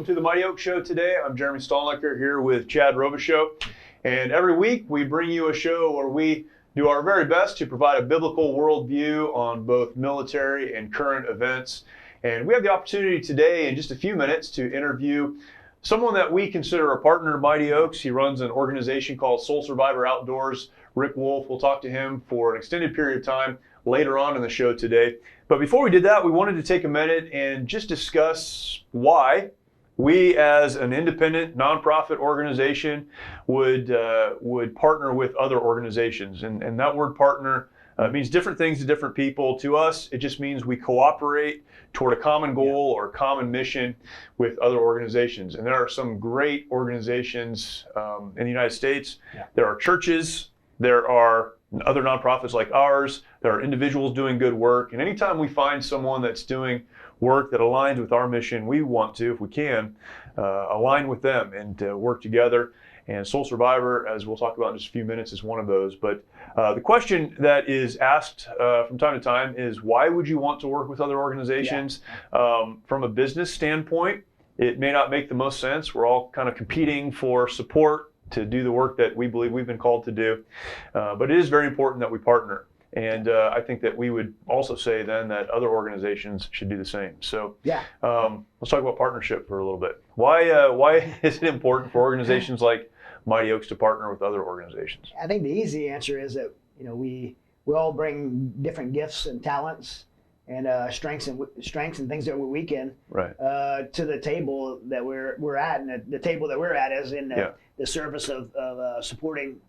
Welcome to the Mighty Oak Show today. I'm Jeremy Stalnecker here with Chad Robichaux. And every week we bring you a show where we do our very best to provide a biblical worldview on both military and current events. And we have the opportunity today in just a few minutes to interview someone that we consider a partner of Mighty Oaks. He runs an organization called Soul Survivor Outdoors. Rick Wolf. We'll talk to him for an extended period of time later on in the show today. But before we did that, we wanted to take a minute and just discuss why we as an independent nonprofit organization would partner with other organizations. And that word partner means different things to different people. To us, it just means we cooperate toward a common goal or common mission with other organizations. And there are some great organizations in the United States. Yeah. There are churches. There are other nonprofits like ours. There are individuals doing good work. And anytime we find someone that's doing work that aligns with our mission, we want to, if we can, align with them and work together. And Soul Survivor, as we'll talk about in just a few minutes, is one of those. But the question that is asked from time to time is, why would you want to work with other organizations? Yeah. From a business standpoint, it may not make the most sense. We're all kind of competing for support to do the work that we believe we've been called to do. But it is very important that we partner. And I think that we would also say then that other organizations should do the same. So yeah. Let's talk about partnership for a little bit. Why is it important for organizations like Mighty Oaks to partner with other organizations? I think the easy answer is that we all bring different gifts and talents and strengths and things that we're weak in, right, to the table that we're at. And the table that we're at is in the service of supporting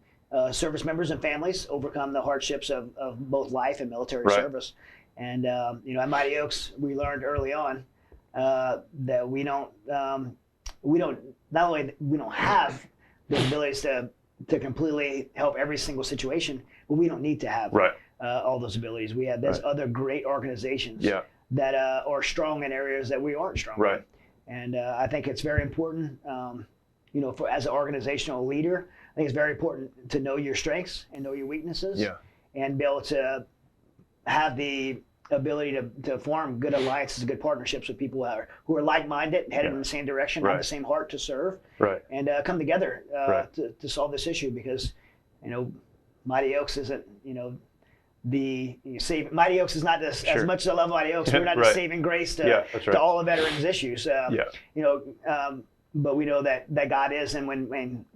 service members and families overcome the hardships of both life and military service. And at Mighty Oaks, we learned early on that we don't have the abilities to completely help every single situation, but we don't need to have all those abilities. There's other great organizations that are strong in areas that we aren't strong in. And I think it's very important, as an organizational leader, I think it's very important to know your strengths and know your weaknesses, and be able to have the ability to form good alliances, good partnerships with people who are like-minded, headed in the same direction, have the same heart to serve, and come together to solve this issue. Because Mighty Oaks isn't Mighty Oaks is not as much as I love Mighty Oaks. We're not the saving grace to all the veterans' issues. But we know that God is, and when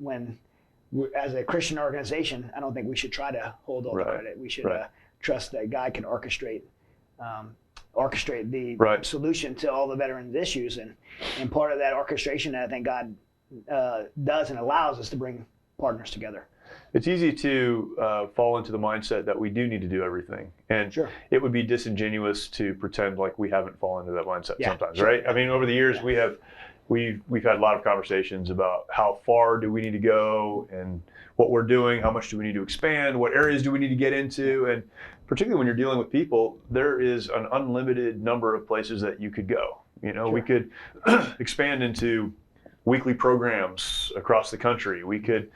we're, as a Christian organization, I don't think we should try to hold all the credit. We should trust that God can orchestrate the solution to all the veterans' issues, and part of that orchestration, I think God does and allows us to bring partners together. It's easy to fall into the mindset that we do need to do everything, and it would be disingenuous to pretend like we haven't fallen into that mindset sometimes, right? I mean, over the years we've had a lot of conversations about how far do we need to go and what we're doing, how much do we need to expand, what areas do we need to get into, and particularly when you're dealing with people, there is an unlimited number of places that you could go. We could expand into weekly programs across the country. We could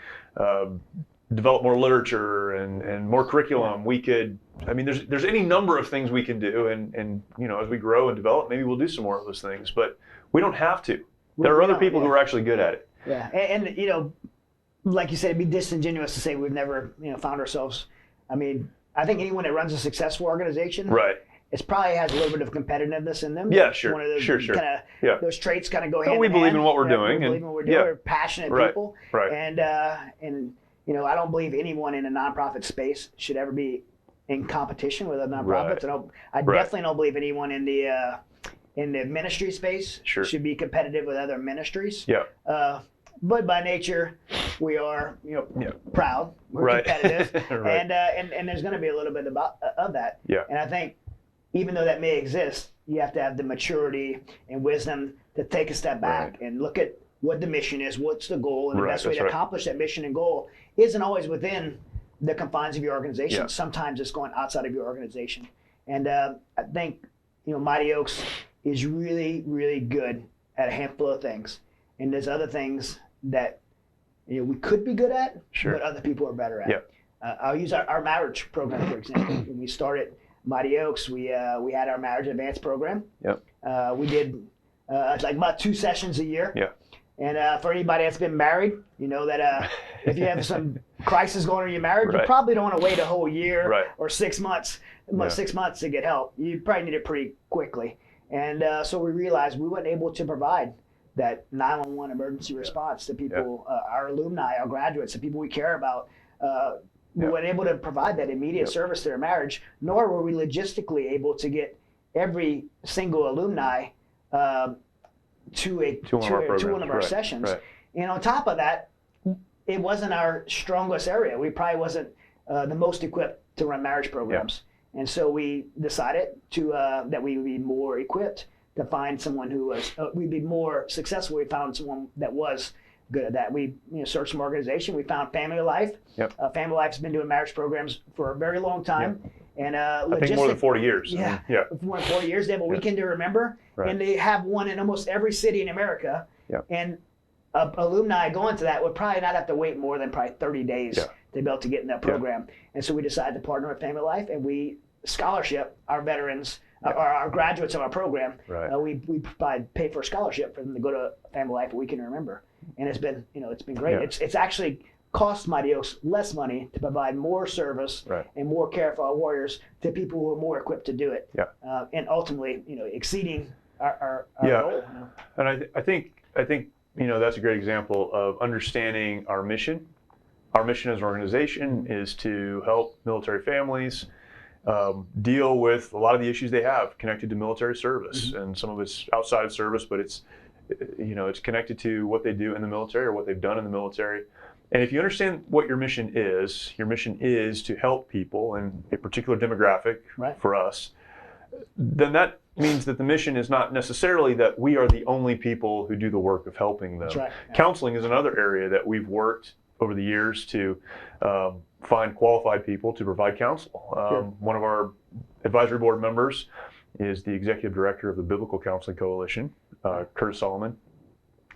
develop more literature and more curriculum. We could, there's any number of things we can do, and as we grow and develop, maybe we'll do some more of those things, but we don't have to. There are other people who are actually good at it. Yeah, and like you said, it'd be disingenuous to say we've never found ourselves. I think anyone that runs a successful organization, it probably has a little bit of competitiveness in them. Yeah, sure. One of those those traits kind of go hand in hand. We believe in what we're doing. We believe in what we're doing. We're passionate people. And I don't believe anyone in a nonprofit space should ever be in competition with other nonprofits. I definitely don't believe anyone in the ministry space should be competitive with other ministries. But by nature, we are proud. We're competitive, and there's going to be a little bit of that. And I think even though that may exist, you have to have the maturity and wisdom to take a step back and look at what the mission is, what's the goal, and the best way to accomplish that mission and goal isn't always within the confines of your organization. Sometimes it's going outside of your organization. And I think Mighty Oaks is really, really good at a handful of things, and there's other things that we could be good at, but other people are better at. I'll use our marriage program, for example. When we started Mighty Oaks, we had our marriage advance program. We did It's like about 2 sessions a year. Yeah. And for anybody that's been married, you know that if you have some crisis going on in your marriage, Right. you probably don't want to wait a whole year Right. or 6 months, 6 months to get help. You probably need it pretty quickly. And so we realized we weren't able to provide that 911 emergency response to people, our alumni, our graduates, the people we care about. We weren't able to provide that immediate service to their marriage, nor were we logistically able to get every single alumni to one of our sessions. Right. And on top of that, it wasn't our strongest area. We probably wasn't the most equipped to run marriage programs. And so we decided that we would be more equipped to find someone who was, we'd be more successful. We found someone that was good at that. We searched some organization. We found Family Life. Family Life's been doing marriage programs for a very long time. And I think more than 40 years. Yeah, more than 40 years. They have a weekend to remember. Right. And they have one in almost every city in America. And alumni going to that would probably not have to wait more than probably 30 days to be able to get in that program. And so we decided to partner with Family Life, and we scholarship our veterans, our graduates of our program. Right. We pay for a scholarship for them to go to Family Life a weekend to remember. And it's been great. It's actually cost Mighty Oaks less money to provide more service and more care for our warriors to people who are more equipped to do it. And ultimately, exceeding our goal. And I think that's a great example of understanding our mission. Our mission as an organization is to help military families deal with a lot of the issues they have connected to military service, and some of it's outside of service, but it's connected to what they do in the military or what they've done in the military. And if you understand what your mission is to help people in a particular demographic for us, then that means that the mission is not necessarily that we are the only people who do the work of helping them. Counseling is another area that we've worked over the years to find qualified people to provide counsel. One of our advisory board members is the executive director of the Biblical Counseling Coalition, Curtis Solomon.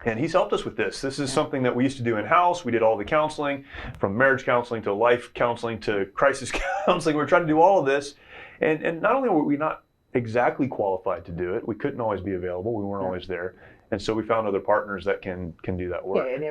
And he's helped us with this. This is something that we used to do in-house. We did all the counseling, from marriage counseling to life counseling to crisis counseling. We're trying to do all of this. And not only were we not exactly qualified to do it, we couldn't always be available. We weren't always there. And so we found other partners that can do that work. And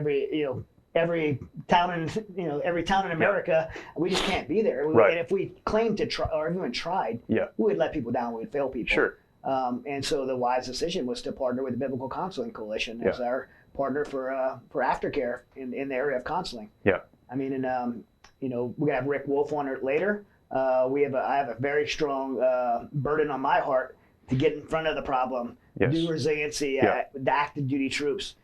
every town in America, we just can't be there. And if we claimed to try, or even tried, we would let people down. We would fail people. Sure. And so the wise decision was to partner with the Biblical Counseling Coalition as our partner for aftercare in the area of counseling. I mean, and we're gonna have Rick Wolf on it later. I have a very strong burden on my heart to get in front of the problem, do resiliency, the active duty troops.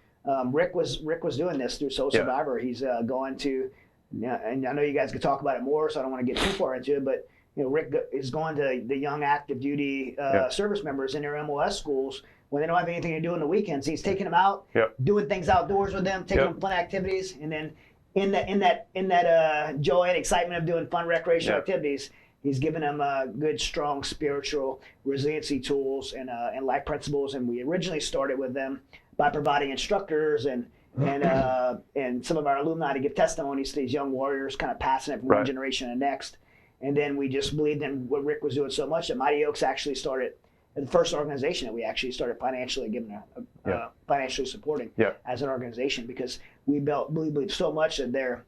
Rick was doing this through Soul Survivor. He's going to, and I know you guys could talk about it more, so I don't want to get too far into it, but Rick is going to the young active duty service members in their MOS schools when they don't have anything to do on the weekends. He's taking them out, doing things outdoors with them, taking them fun activities, and then in that joy and excitement of doing fun recreational activities, he's given them good, strong spiritual resiliency tools and life principles. And we originally started with them by providing instructors and some of our alumni to give testimonies to these young warriors, kind of passing it from one generation to the next. And then we just believed in what Rick was doing so much that Mighty Oaks actually started the first organization that we actually started financially financially supporting as an organization, because we believed so much that their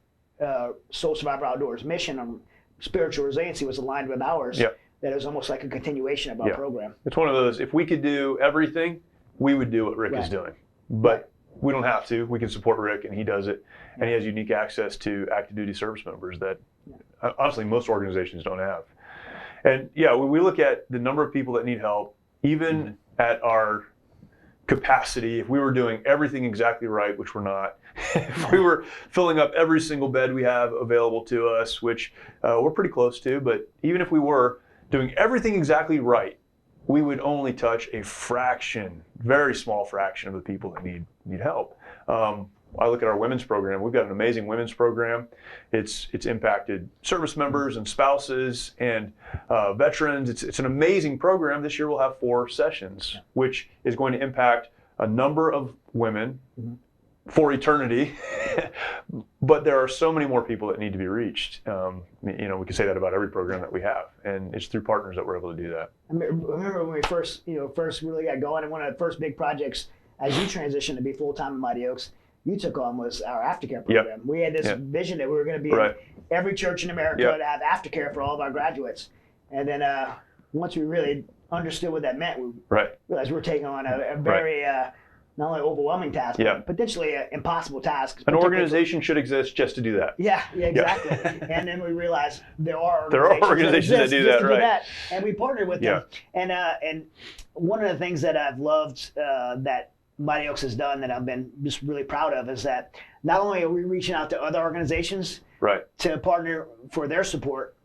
Soul Survivor Outdoors mission on spiritual resiliency was aligned with ours, that it was almost like a continuation of our program. It's one of those, if we could do everything, we would do what Rick is doing. But we don't have to. We can support Rick, and he does it. And he has unique access to active duty service members that honestly most organizations don't have. And when we look at the number of people that need help, even at our capacity, if we were doing everything exactly right, which we're not, if we were filling up every single bed we have available to us, which we're pretty close to, but even if we were doing everything exactly right, we would only touch a fraction, very small fraction of the people that need help. I look at our women's program. We've got an amazing women's program. It's impacted service members and spouses and veterans. It's an amazing program. This year we'll have 4 sessions, which is going to impact a number of women for eternity, but there are so many more people that need to be reached. We can say that about every program that we have, and it's through partners that we're able to do that. I remember when we first really got going, and one of the first big projects as you transitioned to be full-time in Mighty Oaks, you took on was our aftercare program. Yep. We had this vision that we were going to be in every church in America to have aftercare for all of our graduates. And then once we really understood what that meant, we realized we were taking on a very not only overwhelming task, but potentially an impossible task. An organization should exist just to do that. Yeah, exactly. And then we realized there are organizations that do that, and we partnered with them. And one of the things that I've loved that Mighty Oaks has done that I've been just really proud of is that not only are we reaching out to other organizations to partner for their support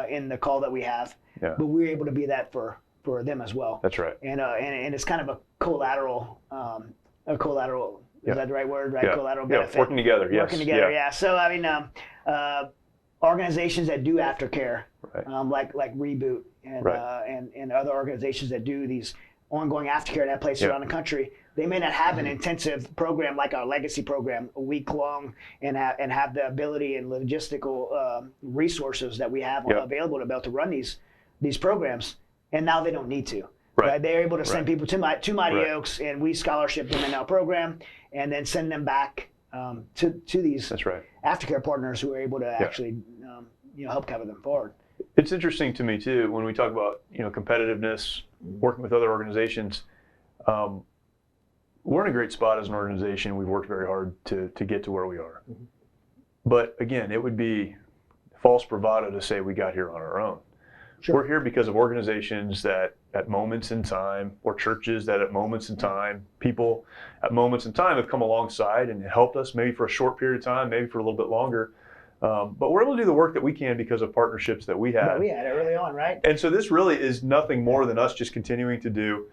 in the call that we have, but we're able to be that for them as well. That's right. And it's kind of a collateral. Is that the right word? Right, collateral benefit. Working together. Yes. Working together. Yeah. So I mean, organizations that do aftercare, like Reboot and other organizations that do these ongoing aftercare that place around the country, they may not have an intensive program like our legacy program, a week long, and have the ability and logistical resources that we have available to be able to run these programs. And now they don't need to. Right. They're able to send people to Mighty Oaks, and we scholarship them in our program, and then send them back to these aftercare partners who are able to actually help cover them forward. It's interesting to me too when we talk about competitiveness, working with other organizations. We're in a great spot as an organization. We've worked very hard to get to where we are. Mm-hmm. But again, it would be false bravado to say we got here on our own. Sure. We're here because of organizations that at moments in time, or churches that at moments in time, people at moments in time have come alongside and helped us maybe for a short period of time, maybe for a little bit longer. But we're able to do the work that we can because of partnerships that we had. That we had early on, right? And so this really is nothing more than us just continuing to do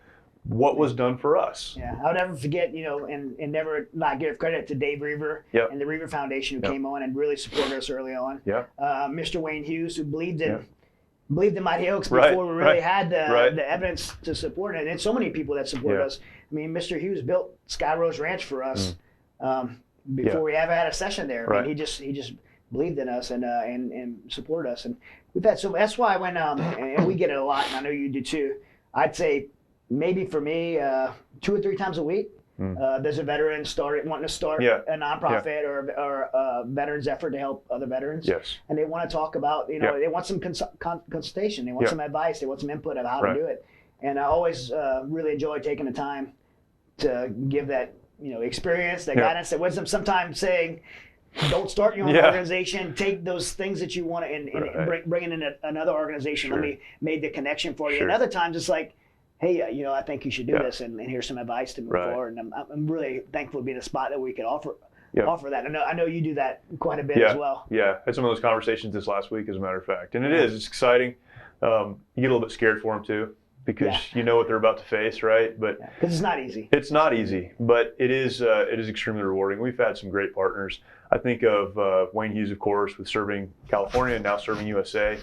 what was done for us. Yeah, I would never forget, and never not give credit to Dave Reaver and the Reaver Foundation who came on and really supported us early on. Mr. Wayne Hughes, who believed in Mighty Oaks before we really had the evidence to support it. And so many people that supported us. I mean, Mr. Hughes built Sky Rose Ranch for us before we ever had a session there. I mean, he just believed in us and supported us. And we've had that's why when and we get it a lot, and I know you do too. I'd say maybe for me 2 or 3 times a week. There's a veteran wanting to start a nonprofit or a veterans effort to help other veterans. And they want to talk about, they want some consultation, they want some advice, they want some input of how to do it. And I always really enjoy taking the time to give that, experience, that guidance, that wisdom. Sometimes saying, don't start your own organization. Take those things that you want to and bring it in another organization. Let me make the connection for you. And other times it's like, hey, I think you should do this, and here's some advice to move forward. And I'm really thankful to be in a spot that we could offer that. I know you do that quite a bit as well. Yeah, I had some of those conversations this last week, as a matter of fact. And it's exciting. You get a little bit scared for them too, because you know what they're about to face, right? But because it's not easy. It's not easy, but it is extremely rewarding. We've had some great partners. I think of Wayne Hughes, of course, with serving California and now serving USA.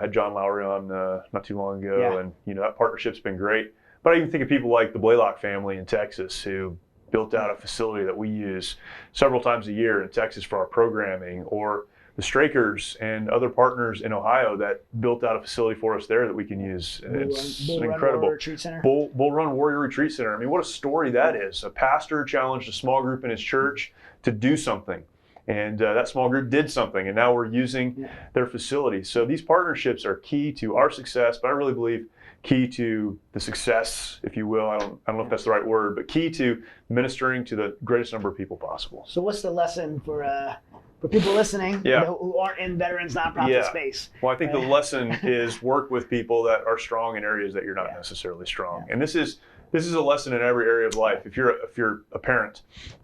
Had John Lowry on not too long ago, and that partnership's been great. But I even think of people like the Blaylock family in Texas, who built out a facility that we use several times a year in Texas for our programming, or the Strakers and other partners in Ohio that built out a facility for us there that we can use. It's incredible. Warrior Retreat Center. Bull Run Warrior Retreat Center. I mean, what a story that is. A pastor challenged a small group in his church to do something. And that small group did something, and now we're using their facilities. So these partnerships are key to our success, but I really believe key to the success, if you will. I don't know if that's the right word, but key to ministering to the greatest number of people possible. So what's the lesson for people listening who aren't in veterans nonprofit space? Well, I think the lesson is work with people that are strong in areas that you're not necessarily strong. And this is a lesson in every area of life. If you're a parent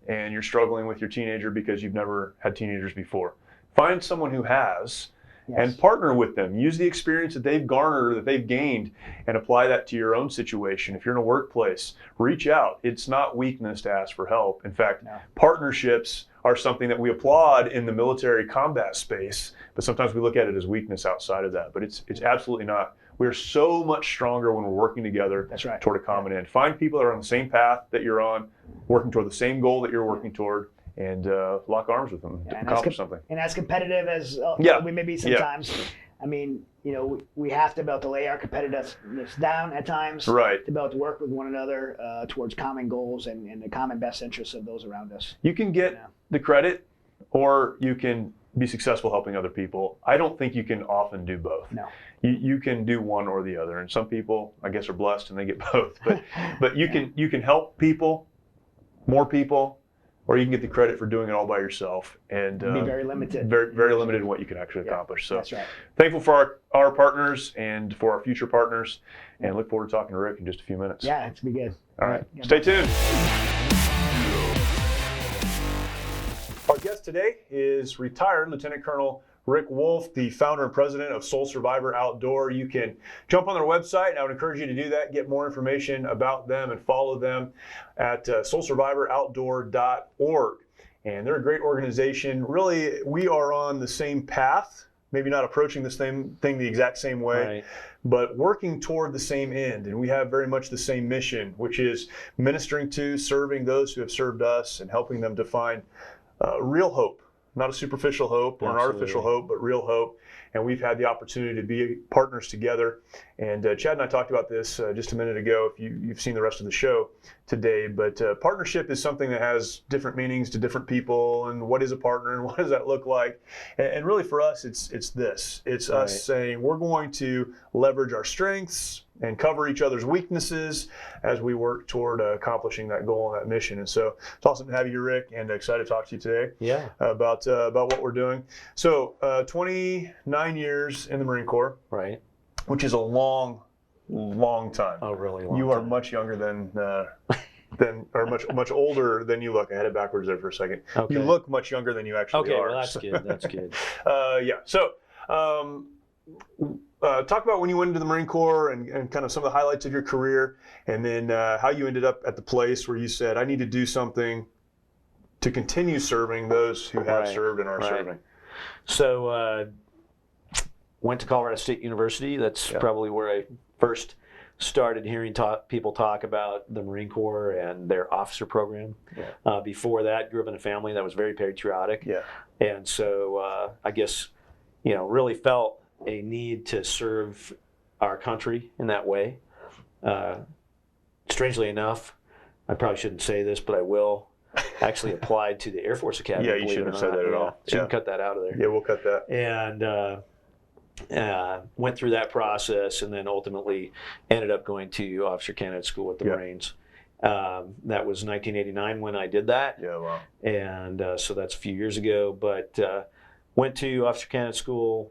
and you're struggling with your teenager because you've never had teenagers before, find someone who has and partner with them. Use the experience that they've garnered or that they've gained and apply that to your own situation. If you're in a workplace, reach out. It's not weakness to ask for help. In fact, partnerships are something that we applaud in the military combat space, but sometimes we look at it as weakness outside of that. But it's absolutely not. We're so much stronger when we're working together toward a common end. Find people that are on the same path that you're on, working toward the same goal that you're working toward, and lock arms with them to accomplish something. And as competitive as we may be sometimes, I mean, we have to be able to lay our competitiveness down at times, right, to be able to work with one another towards common goals and the common best interests of those around us. You can get the credit, or you can be successful helping other people. I don't think you can often do both. No. You can do one or the other, and some people, I guess, are blessed and they get both. But you can help people, more people, or you can get the credit for doing it all by yourself and be very limited. Very limited in what you can actually accomplish. So that's right. Thankful for our partners and for our future partners, and look forward to talking to Rick in just a few minutes. Yeah, it's be good. All right. Stay tuned. Our guest today is retired Lieutenant Colonel Rick Wolf, the founder and president of Soul Survivor Outdoor. You can jump on their website, and I would encourage you to do that, get more information about them, and follow them at soulsurvivoroutdoor.org. And they're a great organization. Really, we are on the same path, maybe not approaching the same thing the exact same way, right, but working toward the same end. And we have very much the same mission, which is ministering to, serving those who have served us, and helping them to find real hope. Not a superficial hope or an artificial hope, but real hope. And we've had the opportunity to be partners together. And Chad and I talked about this just a minute ago, if you've seen the rest of the show today. But partnership is something that has different meanings to different people. And what is a partner and what does that look like? And really for us, it's this. It's us saying we're going to leverage our strengths and cover each other's weaknesses as we work toward accomplishing that goal and that mission. And so it's awesome to have you, Rick, and excited to talk to you today about what we're doing. So 29 years in the Marine Corps, right, which is a long time. Oh, really long You are time. much younger than or much older than you look. I had it backwards there for a second. Okay. You look much younger than you actually are. Okay, well, that's good. That's good. So talk about when you went into the Marine Corps and kind of some of the highlights of your career, and then how you ended up at the place where you said, I need to do something to continue serving those who have served and are serving. So went to Colorado State University. That's probably where I first started hearing people talk about the Marine Corps and their officer program. Before that, grew up in a family that was very patriotic. And so I guess, really felt a need to serve our country in that way. Strangely enough, I probably shouldn't say this, but I will. Actually applied to the Air Force Academy. You shouldn't have said that at all. So you can cut that out of there. Yeah, we'll cut that. And went through that process, and then ultimately ended up going to Officer Candidate School with the Marines. That was 1989 when I did that. Yeah, wow. And so that's a few years ago. But went to Officer Candidate School,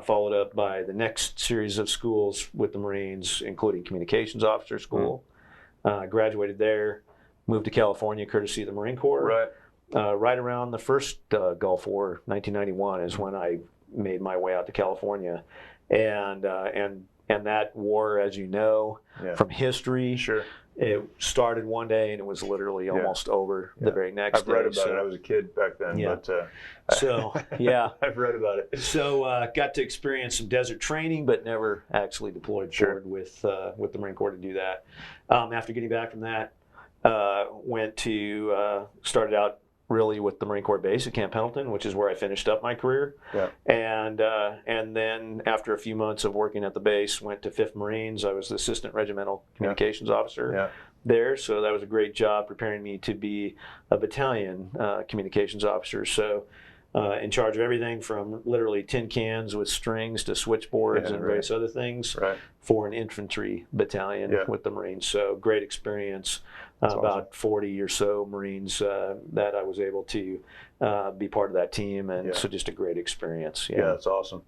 followed up by the next series of schools with the Marines, including Communications Officer School. Graduated there, moved to California courtesy of the Marine Corps. Right around the first Gulf War, 1991, is when I made my way out to California. And that war, as you know, from history, it started one day and it was literally almost over the very next day. I've read about it. I was a kid back then. But, I've read about it. So got to experience some desert training, but never actually deployed forward with the Marine Corps to do that. After getting back from that, started out really with the Marine Corps base at Camp Pendleton, which is where I finished up my career. And then after a few months of working at the base, went to 5th Marines. I was the Assistant Regimental Communications Officer there. So that was a great job preparing me to be a battalion communications officer. So in charge of everything from literally tin cans with strings to switchboards and various other things for an infantry battalion with the Marines. So great experience. About 40 or so Marines that I was able to be part of that team, and so just a great experience. Yeah, that's awesome.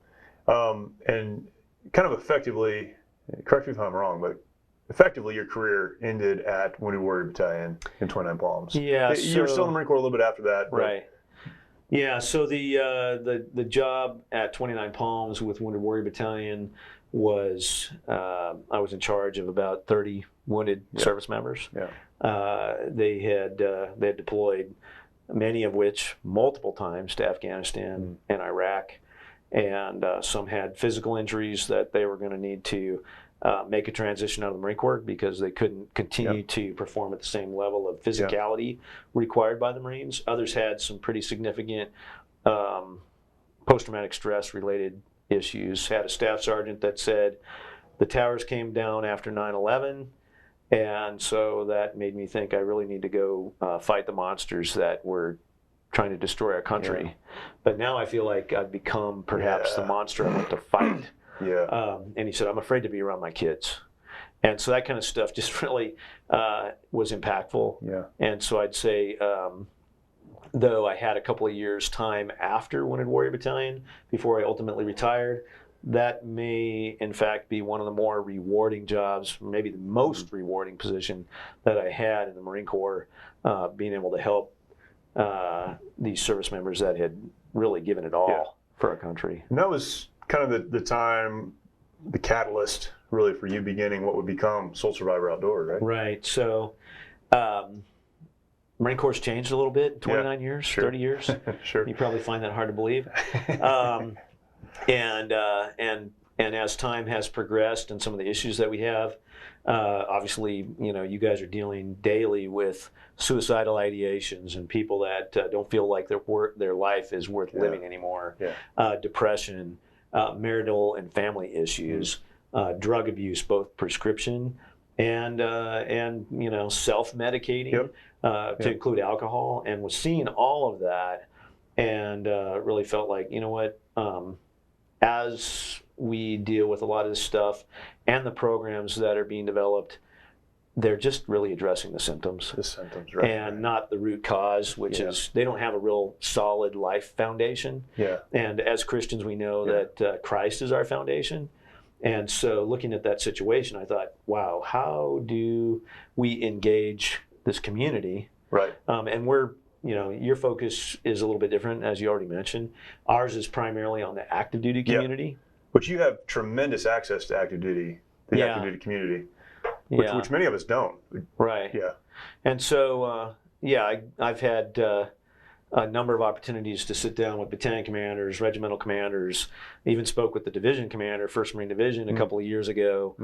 And kind of effectively, correct me if I'm wrong, but effectively your career ended at Wounded Warrior Battalion in 29 Palms. Yeah, you were still in the Marine Corps a little bit after that. Right. Yeah, so the job at 29 Palms with Wounded Warrior Battalion was I was in charge of about 30 wounded service members. They had deployed, many of which multiple times, to Afghanistan and Iraq, and some had physical injuries that they were going to need to make a transition out of the Marine Corps because they couldn't continue to perform at the same level of physicality required by the Marines. Others had some pretty significant post-traumatic stress related issues. Had a staff sergeant that said the towers came down after 9/11, and so that made me think I really need to go fight the monsters that were trying to destroy our country. But now I feel like I've become perhaps the monster I want to fight. And he said, I'm afraid to be around my kids. And so that kind of stuff just really was impactful. And so I'd say, though I had a couple of years time after Wounded Warrior Battalion before I ultimately retired, that may in fact be one of the more rewarding jobs, maybe the most rewarding position that I had in the Marine Corps, being able to help these service members that had really given it all for our country. And that was kind of the time, the catalyst really for you beginning what would become Soul Survivor Outdoors, right? Right. So Marine Corps changed a little bit, 29 years, 30 years. You probably find that hard to believe. And as time has progressed and some of the issues that we have, obviously, you guys are dealing daily with suicidal ideations and people that don't feel like their life is worth living anymore. Depression, marital and family issues, drug abuse, both prescription and self-medicating, to include alcohol, and was seeing all of that, and really felt like, as we deal with a lot of this stuff and the programs that are being developed, they're just really addressing the symptoms. And not the root cause, which is they don't have a real solid life foundation. And as Christians, we know that Christ is our foundation. And so looking at that situation, I thought, wow, how do we engage this community? And we're, your focus is a little bit different, as you already mentioned. Ours is primarily on the active duty community. But you have tremendous access to active duty, the active duty community, which many of us don't. And so, I've had a number of opportunities to sit down with battalion commanders, regimental commanders, even spoke with the division commander, 1st Marine Division, a couple of years ago,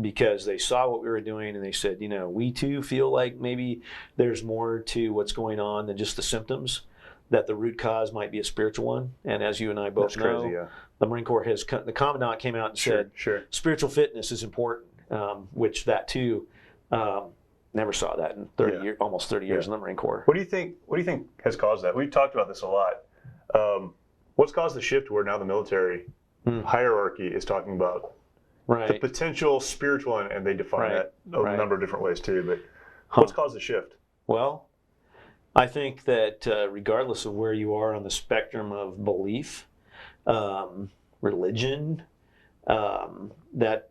because they saw what we were doing and they said, we too feel like maybe there's more to what's going on than just the symptoms, that the root cause might be a spiritual one. And as you and I both know, the Marine Corps the Commandant came out and said, spiritual fitness is important, which that too, never saw that in 30 years, almost 30 years in the Marine Corps. What do you think has caused that? We've talked about this a lot. What's caused the shift where now the military hierarchy is talking about the potential spiritual, and they define that a number of different ways too, but what's caused the shift? Well, I think that regardless of where you are on the spectrum of belief, religion, that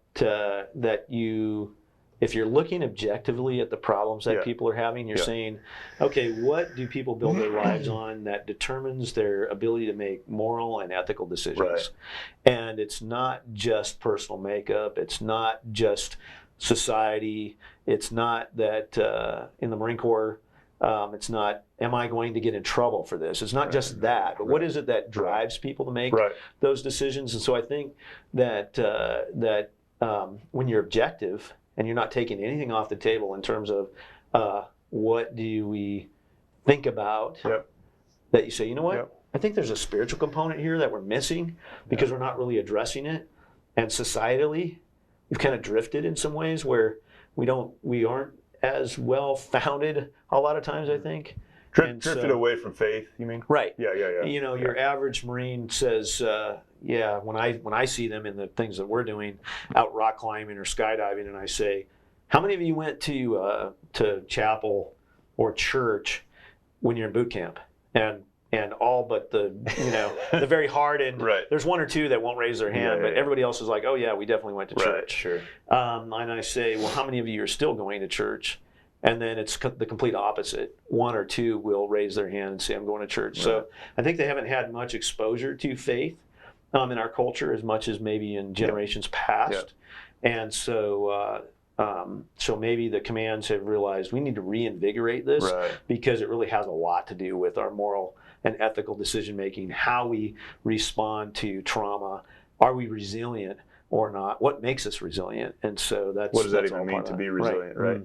you, if you're looking objectively at the problems that people are having, you're saying, okay, what do people build their lives on that determines their ability to make moral and ethical decisions? And it's not just personal makeup. It's not just society. It's not that in the Marine Corps, it's not, am I going to get in trouble for this? It's not just that, but what is it that drives people to make those decisions? And so I think that when you're objective, and you're not taking anything off the table in terms of what do we think about, that you say, you know what, I think there's a spiritual component here that we're missing because we're not really addressing it. And societally, we've kind of drifted in some ways where we aren't as well founded a lot of times, I think. Drifted away from faith, you mean? Your average Marine says, when I see them in the things that we're doing, out rock climbing or skydiving, and I say, how many of you went to chapel or church when you're in boot camp? And all but the the very hard end. There's one or two that won't raise their hand, but everybody else is like, oh yeah, we definitely went to church. And I say, well, how many of you are still going to church? And then it's the complete opposite. One or two will raise their hand and say, I'm going to church. So I think they haven't had much exposure to faith in our culture as much as maybe in generations past. And so so maybe the commands have realized we need to reinvigorate this because it really has a lot to do with our moral and ethical decision making, how we respond to trauma. Are we resilient? or not? What makes us resilient? And so that's what does that that's even all mean part to of be that. resilient, right?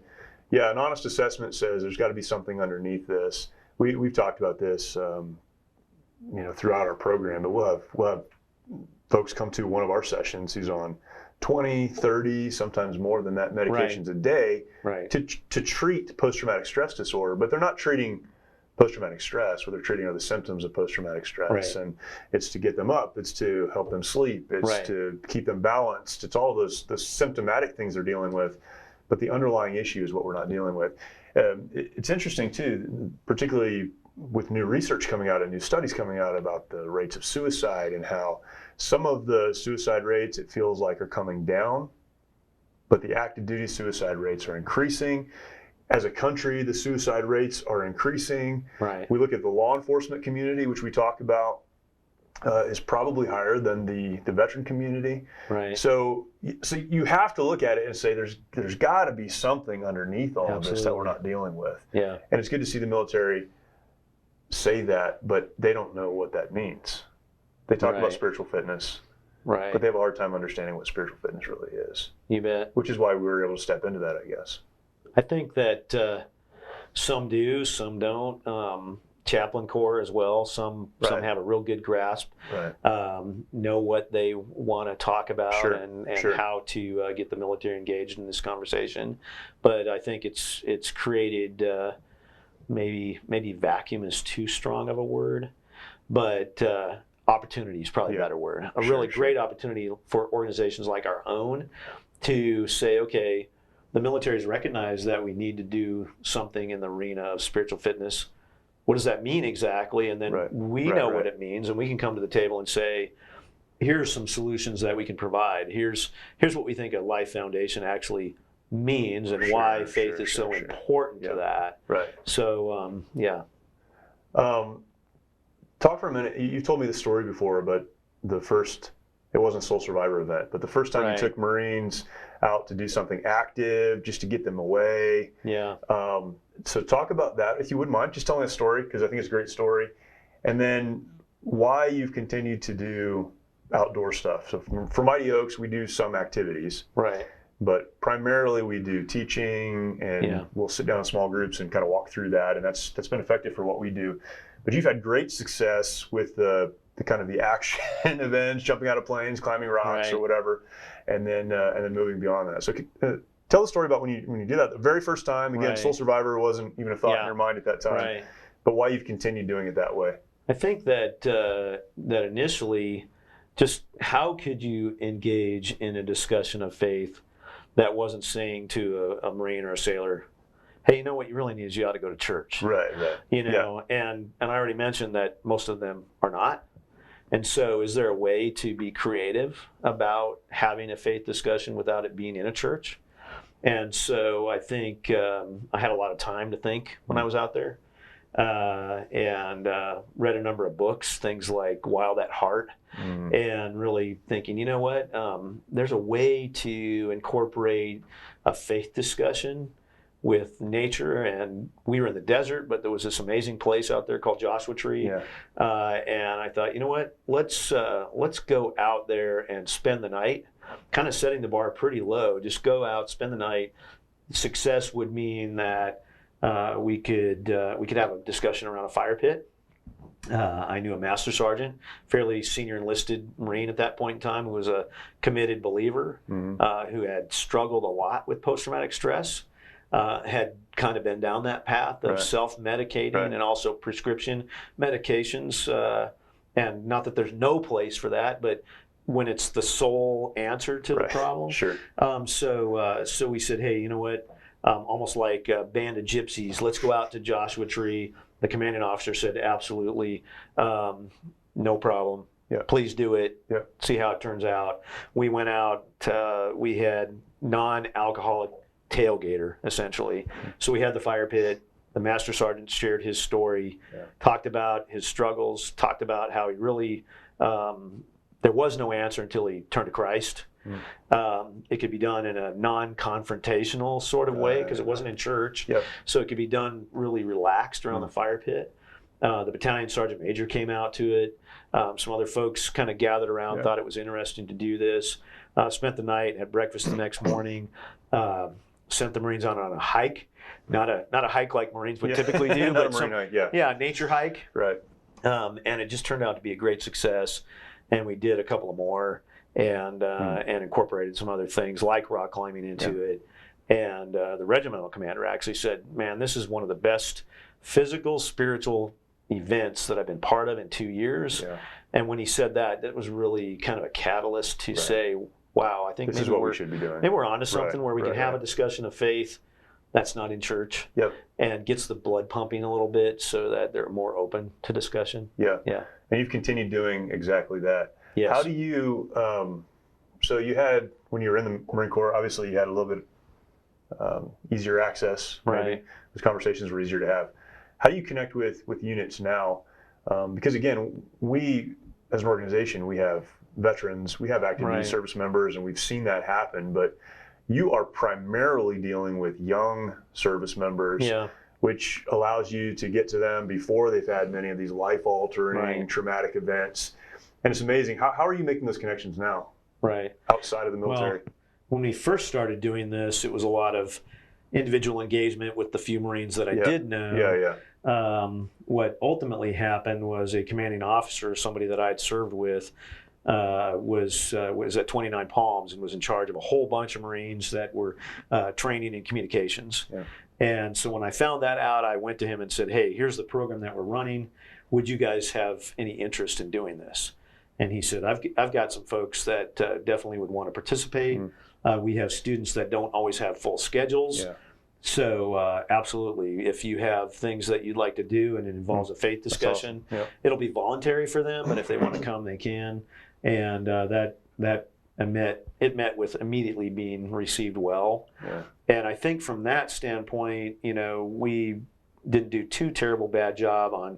Yeah, an honest assessment says there's got to be something underneath this. We've talked about this, throughout our program, but we'll have folks come to one of our sessions who's on 20, 30, sometimes more than that medications a day to treat post-traumatic stress disorder, but they're not treating post-traumatic stress. What they're treating are the symptoms of post-traumatic stress, and it's to get them up, it's to help them sleep, it's to keep them balanced, it's all those symptomatic things they're dealing with, but the underlying issue is what we're not dealing with. It's interesting too, particularly with new research coming out and new studies coming out about the rates of suicide and how some of the suicide rates, it feels like, are coming down, but the active duty suicide rates are increasing. As a country, the suicide rates are increasing. We look at the law enforcement community, which we talk about, is probably higher than the veteran community. So you have to look at it and say there's got to be something underneath all of this that we're not dealing with. And it's good to see the military say that, but they don't know what that means. They talk about spiritual fitness, but they have a hard time understanding what spiritual fitness really is. You bet. Which is why we were able to step into that, I guess. I think that some do, some don't. Chaplain Corps as well. Some have a real good grasp, know what they want to talk about and how to get the military engaged in this conversation. But I think it's created, maybe vacuum is too strong of a word, but opportunity is probably a better word. A really great opportunity for organizations like our own to say, okay, the military has recognized that we need to do something in the arena of spiritual fitness. What does that mean exactly? And then we know what it means, and we can come to the table and say, here's some solutions that we can provide. Here's what we think a life foundation actually means and why faith is so important to that. So, talk for a minute. You told me the story before, but it wasn't a Soul Survivor event, but the first time you took Marines out to do something active, just to get them away. So talk about that, if you wouldn't mind. Just telling a story, because I think it's a great story. And then why you've continued to do outdoor stuff. So for Mighty Oaks, we do some activities. But primarily we do teaching, and we'll sit down in small groups and kind of walk through that. And that's been effective for what we do. But you've had great success with the kind of the action events, jumping out of planes, climbing rocks or whatever, and then moving beyond that. So tell the story about when you did that the very first time. Again, Soul Survivor wasn't even a thought in your mind at that time, but why you've continued doing it that way. I think that that initially, just how could you engage in a discussion of faith that wasn't saying to a Marine or a sailor, hey, you know what you really need is you ought to go to church. And I already mentioned that most of them are not. And so is there a way to be creative about having a faith discussion without it being in a church? And so I think I had a lot of time to think when I was out there, and read a number of books, things like Wild at Heart, and really thinking, you know what, there's a way to incorporate a faith discussion with nature. And we were in the desert, but there was this amazing place out there called Joshua Tree. And I thought, you know what, let's go out there and spend the night, kind of setting the bar pretty low. Just go out, spend the night. Success would mean that we could have a discussion around a fire pit. I knew a master sergeant, fairly senior enlisted Marine at that point in time, who was a committed believer, who had struggled a lot with post-traumatic stress. Had kind of been down that path of self-medicating and also prescription medications. And not that there's no place for that, but when it's the sole answer to the problem. So we said, hey, you know what? Almost like a band of gypsies, let's go out to Joshua Tree. The commanding officer said, absolutely, no problem. Please do it. See how it turns out. We went out. We had non-alcoholic tailgater, essentially. So we had the fire pit. The master sergeant shared his story, talked about his struggles, talked about how he really, there was no answer until he turned to Christ. It could be done in a non-confrontational sort of way because it wasn't in church. So it could be done really relaxed around the fire pit. The battalion sergeant major came out to it. Some other folks kind of gathered around, thought it was interesting to do this. spent the night, had breakfast the next morning, sent the Marines on a hike, not a hike like Marines would typically do, but a Marine hike, nature hike. Right. And it just turned out to be a great success, and we did a couple of more, and incorporated some other things like rock climbing into it. And the regimental commander actually said, "Man, this is one of the best physical, spiritual events that I've been part of in 2 years." Yeah. And when he said that, that was really kind of a catalyst to say, "Wow, I think this is what we should be doing. Maybe we're onto something where we can have a discussion of faith that's not in church, and gets the blood pumping a little bit so that they're more open to discussion." Yeah. And you've continued doing exactly that. Yes. How do you? So you had, when you were in the Marine Corps, obviously you had a little bit easier access. Maybe those conversations were easier to have. How do you connect with units now? Because again, we as an organization, we have veterans, we have active duty service members, and we've seen that happen. But you are primarily dealing with young service members, which allows you to get to them before they've had many of these life-altering, traumatic events. And it's amazing. How are you making those connections now? Outside of the military. Well, when we first started doing this, it was a lot of individual engagement with the few Marines that I did know. What ultimately happened was a commanding officer, somebody that I had served with, was at 29 Palms and was in charge of a whole bunch of Marines that were training in communications. And so when I found that out, I went to him and said, "Hey, here's the program that we're running. Would you guys have any interest in doing this?" And he said, I've got some folks that definitely would want to participate. We have students that don't always have full schedules. So absolutely, if you have things that you'd like to do and it involves a faith discussion, it'll be voluntary for them, but if they want to come, they can. And that met with immediately being received well. And I think from that standpoint, we didn't do too terrible bad job on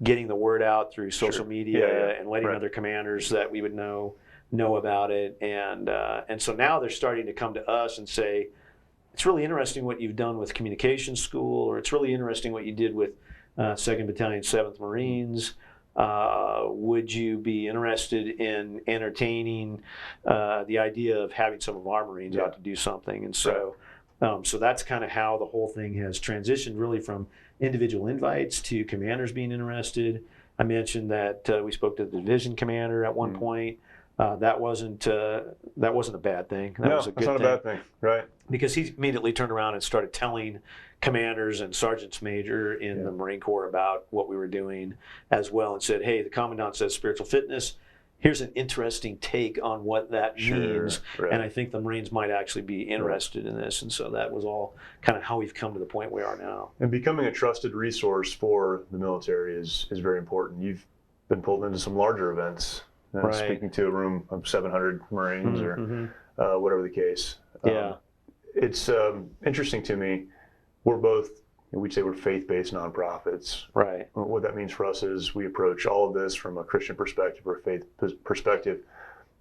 getting the word out through social media and letting other commanders that we would know about it. And so now they're starting to come to us and say, "It's really interesting what you've done with communications school," or "It's really interesting what you did with 2nd Battalion, 7th Marines. Would you be interested in entertaining the idea of having some of our Marines out to do something?" And so so that's kind of how the whole thing has transitioned, really, from individual invites to commanders being interested. I mentioned that we spoke to the division commander at one point. That wasn't a bad thing. That was a good thing. That's not a bad thing, right? Because he immediately turned around and started telling commanders and sergeants major in the Marine Corps about what we were doing as well, and said, "Hey, the commandant says spiritual fitness. Here's an interesting take on what that means, and I think the Marines might actually be interested in this." And so that was all kind of how we've come to the point we are now. And becoming a trusted resource for the military is very important. You've been pulled into some larger events, speaking to a room of 700 Marines or whatever the case. It's interesting to me. We're both, we'd say we're faith-based nonprofits. What that means for us is we approach all of this from a Christian perspective or a faith perspective.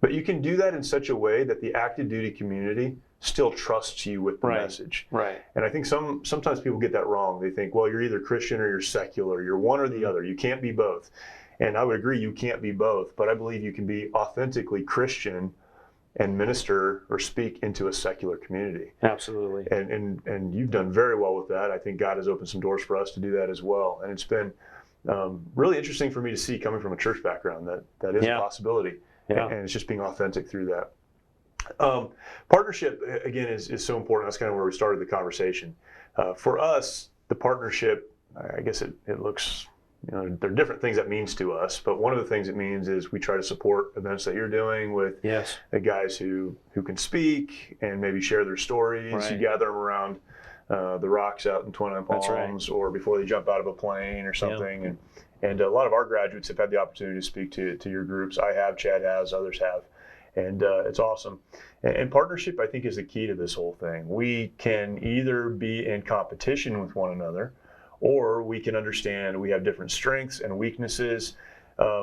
But you can do that in such a way that the active duty community still trusts you with the message. And I think sometimes people get that wrong. They think, well, you're either Christian or you're secular. You're one or the other. You can't be both. And I would agree you can't be both. But I believe you can be authentically Christian and minister or speak into a secular community. Absolutely. And you've done very well with that. I think God has opened some doors for us to do that as well. And it's been really interesting for me to see, coming from a church background, that is a possibility. And it's just being authentic through that. Partnership, again, is so important. That's kind of where we started the conversation. For us, the partnership, I guess it looks, there are different things that means to us, but one of the things it means is we try to support events that you're doing with the guys who can speak and maybe share their stories. You gather them around the rocks out in 29 Palms, or before they jump out of a plane or something. And a lot of our graduates have had the opportunity to speak to your groups. I have, Chad has, others have. And it's awesome. And partnership, I think, is the key to this whole thing. We can either be in competition with one another, or we can understand we have different strengths and weaknesses.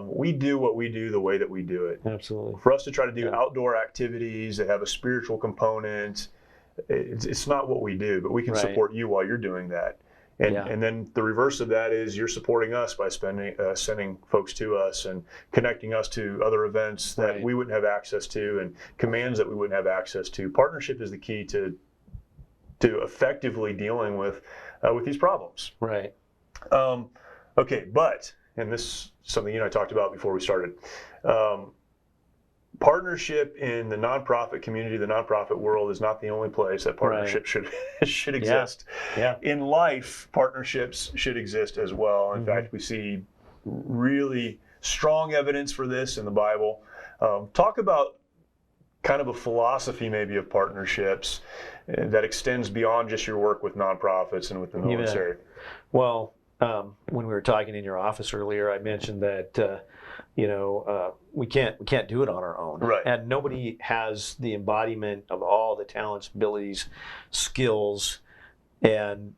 We do what we do the way that we do it. Absolutely. For us to try to do outdoor activities that have a spiritual component, it's not what we do, but we can support you while you're doing that. And then the reverse of that is you're supporting us by sending folks to us and connecting us to other events that we wouldn't have access to and commands that we wouldn't have access to. Partnership is the key to effectively dealing with these problems. Right. Okay, but, and this is something you and I talked about before we started, partnership in the nonprofit community, the nonprofit world is not the only place that partnership should exist. Yeah. In life, partnerships should exist as well. In fact, we see really strong evidence for this in the Bible. Talk about kind of a philosophy maybe of partnerships that extends beyond just your work with nonprofits and with the military. Well, when we were talking in your office earlier, I mentioned that we can't do it on our own, right? And nobody has the embodiment of all the talents, abilities, skills, and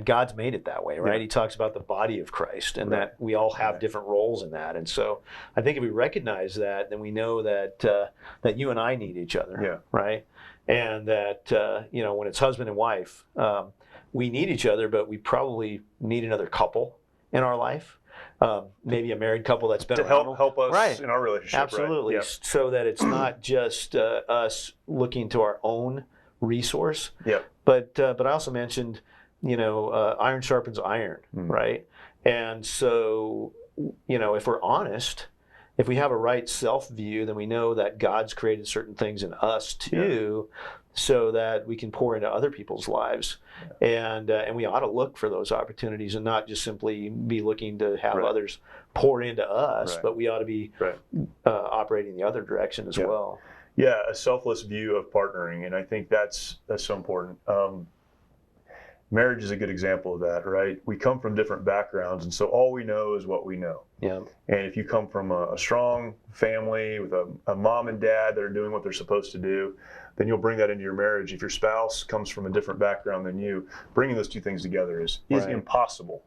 God's made it that way, right? He talks about the body of Christ, and that we all have different roles in that. And so, I think if we recognize that, then we know that you and I need each other, right? And that when it's husband and wife, we need each other, but we probably need another couple in our life. Maybe a married couple that's been to around. help us in our relationship. Absolutely. Right? So that it's not just us looking to our own resource. But I also mentioned, iron sharpens iron, right? And so, if we're honest, if we have a right self view, then we know that God's created certain things in us too, so that we can pour into other people's lives. And we ought to look for those opportunities and not just simply be looking to have others pour into us, but we ought to be operating the other direction as well. Yeah, a selfless view of partnering, and I think that's so important. Marriage is a good example of that, right? We come from different backgrounds, and so all we know is what we know. And if you come from a strong family with a mom and dad that are doing what they're supposed to do, then you'll bring that into your marriage. If your spouse comes from a different background than you, bringing those two things together is impossible.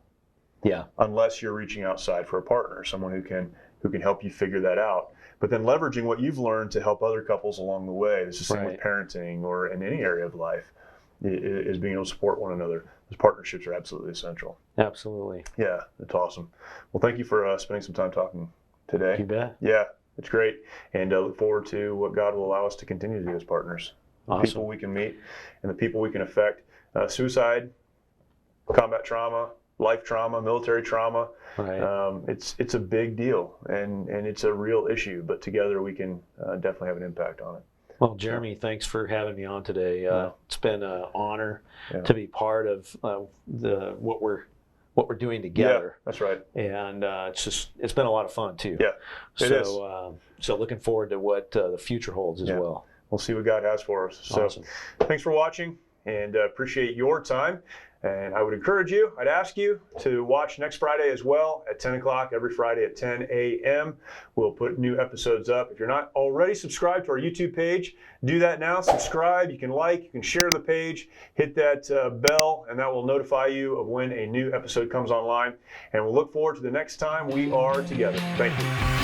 Unless you're reaching outside for a partner, someone who can help you figure that out. But then leveraging what you've learned to help other couples along the way. It's the same with parenting or in any area of life, is being able to support one another. Those partnerships are absolutely essential. Absolutely. Yeah, that's awesome. Well, thank you for spending some time talking today. You bet. Yeah, it's great. And I look forward to what God will allow us to continue to do as partners. Awesome. The people we can meet and the people we can affect. Suicide, combat trauma, life trauma, military trauma. It's a big deal, and it's a real issue, but together we can definitely have an impact on it. Well, Jeremy, thanks for having me on today. It's been an honor to be part of what we're doing together. Yeah, that's right. And it's been a lot of fun too. Yeah, it is. So looking forward to what the future holds as well. We'll see what God has for us. Awesome. So thanks for watching, and appreciate your time. And I would encourage you, I'd ask you to watch next Friday as well at 10 o'clock, every Friday at 10 a.m. We'll put new episodes up. If you're not already subscribed to our YouTube page, do that now. Subscribe. You can you can share the page, hit that bell, and that will notify you of when a new episode comes online. And we'll look forward to the next time we are together. Thank you.